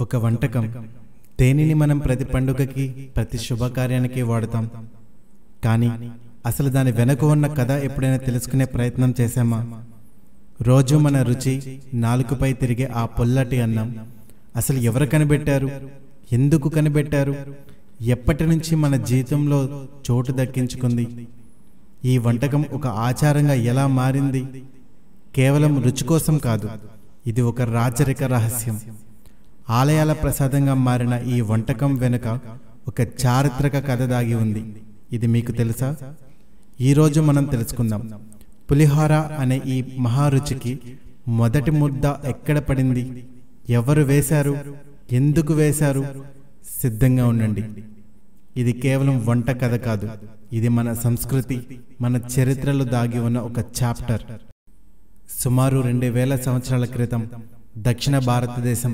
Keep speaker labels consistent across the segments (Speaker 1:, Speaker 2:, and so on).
Speaker 1: ఒక వంటకం దేనిని మనం ప్రతి పండుగకి ప్రతి శుభకార్యానికి వాడతాం. కానీ అసలు దాని వెనుక ఉన్న కథ ఎప్పుడైనా తెలుసుకునే ప్రయత్నం చేశామా? రోజు మన రుచి నాలుకపై తిరిగే ఆ పొల్లటి అన్నం అసలు ఎవరు కనిపెట్టారు, ఎందుకు కనిపెట్టారు, ఎప్పటి నుంచి మన జీవితంలో చోటు దక్కించుకుంది? ఈ వంటకం ఒక ఆచారంగా ఎలా మారింది? కేవలం రుచి కోసం కాదు, ఇది ఒక రాచరిక రహస్యం. ఆలయాల ప్రసాదంగా మారిన ఈ వంటకం వెనుక ఒక చారిత్రక కథ దాగి ఉంది. ఇది మీకు తెలుసా? ఈరోజు మనం తెలుసుకుందాం. పులిహోర అనే ఈ మహారుచికి మొదటి ముద్ద ఎక్కడ పడింది, ఎవరు వేశారు, ఎందుకు వేశారు? సిద్ధంగా ఉండండి. ఇది కేవలం వంట కథ కాదు, ఇది మన సంస్కృతి, మన చరిత్రలో దాగి ఉన్న ఒక చాప్టర్. సుమారు 2000 సంవత్సరాల క్రితం దక్షిణ భారతదేశం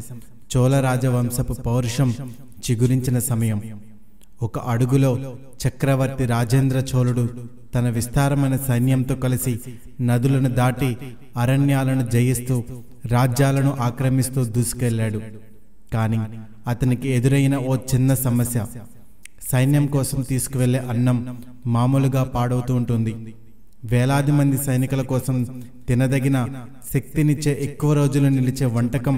Speaker 1: చోళ రాజవంశపు పౌరుషం చిగురించిన సమయం. ఒక అడుగులో చక్రవర్తి రాజేంద్ర చోళుడు తన విస్తారమైన సైన్యంతో కలిసి నదులను దాటి అరణ్యాలను జయిస్తూ రాజ్యాలను ఆక్రమిస్తూ దూసుకెళ్లాడు. కానీ అతనికి ఎదురైన ఓ చిన్న సమస్య. సైన్యం కోసం తీసుకువెళ్లే అన్నం మామూలుగా పాడవుతూ ఉంటుంది. వేలాది మంది సైనికుల కోసం తినదగిన శక్తినిచ్చే ఎక్కువ రోజులు నిలిచే వంటకం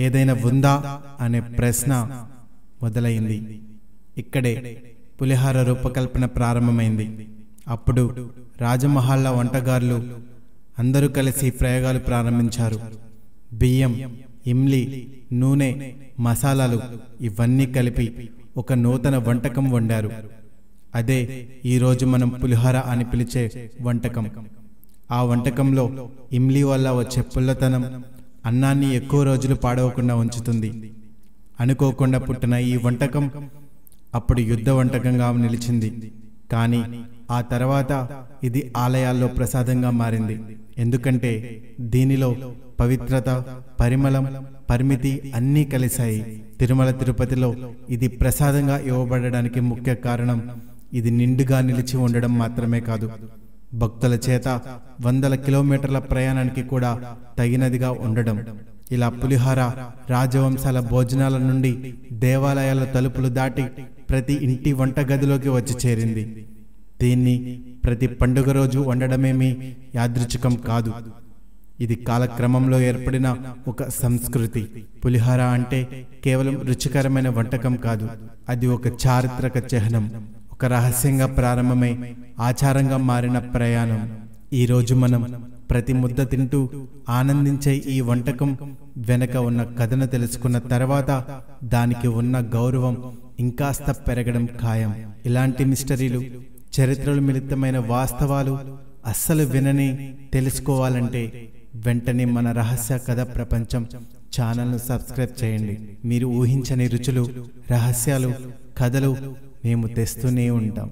Speaker 1: ఏదైనా ఉందా అనే ప్రశ్న మొదలైంది. ఇక్కడే పులిహోర రూపకల్పన ప్రారంభమైంది. అప్పుడు రాజమహల్లా వంటగారులు అందరూ కలిసి ప్రయోగాలు ప్రారంభించారు. బియ్యం, ఇమ్లి, నూనె, మసాలాలు ఇవన్నీ కలిపి ఒక నూతన వంటకం వండారు. అదే ఈరోజు మనం పులిహోర అని పిలిచే వంటకం. ఆ వంటకంలో ఇమ్లి వల్ల వచ్చే పుల్లతనం అన్నాన్ని ఎక్కువ రోజులు పాడవకుండా ఉంచుతుంది. అనుకోకుండా పుట్టిన ఈ వంటకం అప్పుడు యుద్ధ వంటకంగా నిలిచింది. కానీ ఆ తర్వాత ఇది ఆలయాల్లో ప్రసాదంగా మారింది. ఎందుకంటే దీనిలో పవిత్రత, పరిమళం, పరిమితి అన్నీ కలిశాయి. తిరుమల తిరుపతిలో ఇది ప్రసాదంగా ఇవ్వబడడానికి ముఖ్య కారణం ఇది నిండుగా నిలిచి ఉండడం మాత్రమే కాదు, భక్తుల చేత వందల కిలోమీటర్ల ప్రయాణానికి కూడా తగినదిగా ఉండడం. ఇలా పులిహోర రాజవంశాల భోజనాల నుండి దేవాలయాల తలుపులు దాటి ప్రతి ఇంటి వంటగదిలోకి వచ్చి చేరింది. దీన్ని ప్రతి పండుగ రోజు వండడమేమీ యాదృచ్ఛికం కాదు, ఇది కాలక్రమంలో ఏర్పడిన ఒక సంస్కృతి. పులిహోర అంటే కేవలం రుచికరమైన వంటకం కాదు, అది ఒక చారిత్రక చిహ్నం, ఒక రహస్యంగా ప్రారంభమై ఆచారంగా మారిన ప్రయాణం. ఈరోజు మనం ప్రతి ముద్ద తింటూ ఆనందించే ఈ వంటకం వెనక ఉన్న కథను తెలుసుకున్న తర్వాత దానికి ఉన్న గౌరవం ఇంకాస్త పెరగడం ఖాయం. ఇలాంటి మిస్టరీలు, చరిత్రలు మిళితమైన వాస్తవాలు అస్సలు వినని తెలుసుకోవాలంటే వెంటనే మన రహస్య కథ ప్రపంచం ఛానల్ను సబ్స్క్రైబ్ చేయండి. మీరు ఊహించని రుచులు, రహస్యాలు, కథలు మేము తెస్తూనే ఉంటాం.